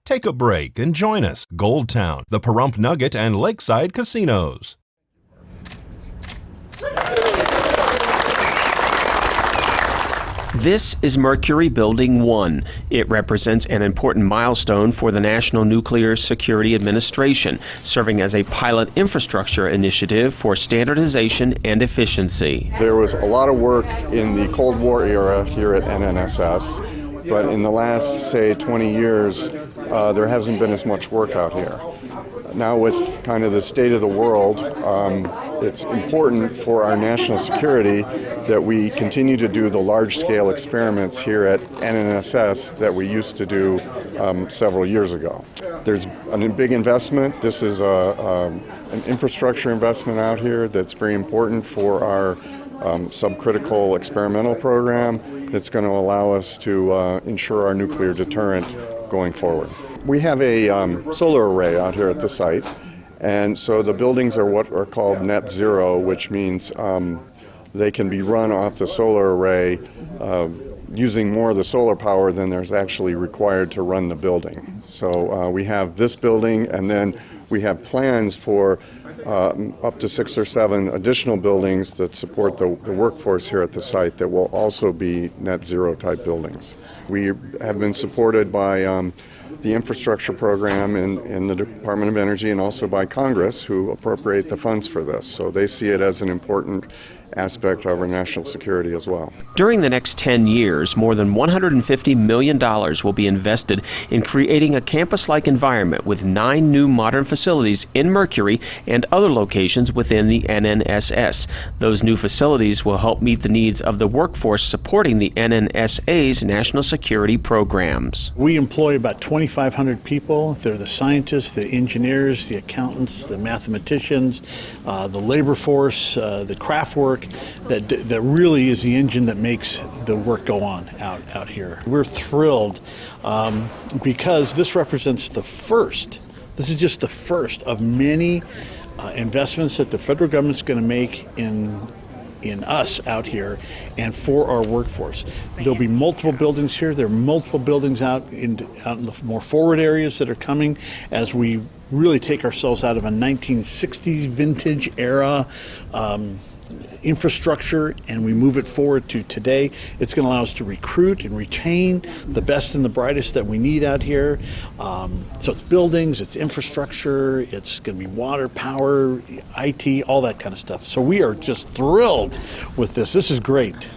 Take a break and join us. Gold Town, the Pahrump Nugget, and Lakeside Casinos. This is Mercury Building 1. It represents an important milestone for the National Nuclear Security Administration, serving as a pilot infrastructure initiative for standardization and efficiency. There was a lot of work in the Cold War era here at NNSS, but in the last, say, 20 years, there hasn't been as much work out here. Now with kind of the state of the world, it's important for our national security that we continue to do the large-scale experiments here at NNSS that we used to do several years ago. There's a big investment. This is an infrastructure investment out here that's very important for our subcritical experimental program that's going to allow us to ensure our nuclear deterrent going forward. We have a solar array out here at the site, and so the buildings are what are called net zero, which means they can be run off the solar array using more of the solar power than there's actually required to run the building. So we have this building, and then we have plans for up to 6 or 7 additional buildings that support the workforce here at the site that will also be net zero type buildings. We have been supported by the infrastructure program in the Department of Energy and also by Congress, who appropriate the funds for this. So they see it as an important aspect of our national security as well. During the next 10 years, more than $150 million will be invested in creating a campus-like environment with 9 new modern facilities in Mercury and other locations within the NNSS. Those new facilities will help meet the needs of the workforce supporting the NNSA's national security programs. We employ about 2,500 people. They're the scientists, the engineers, the accountants, the mathematicians, the labor force, the craft work. That really is the engine that makes the work go on out here. We're thrilled because this represents the first. This is just the first of many investments that the federal government's going to make in us out here and for our workforce. There'll be multiple buildings here. There are multiple buildings out in the more forward areas that are coming as we really take ourselves out of a 1960s vintage era infrastructure and we move it forward to today. It's going to allow us to recruit and retain the best and the brightest that we need out here. So it's buildings, it's infrastructure, it's going to be water, power, IT, all that kind of stuff. So we are just thrilled with this. This is great.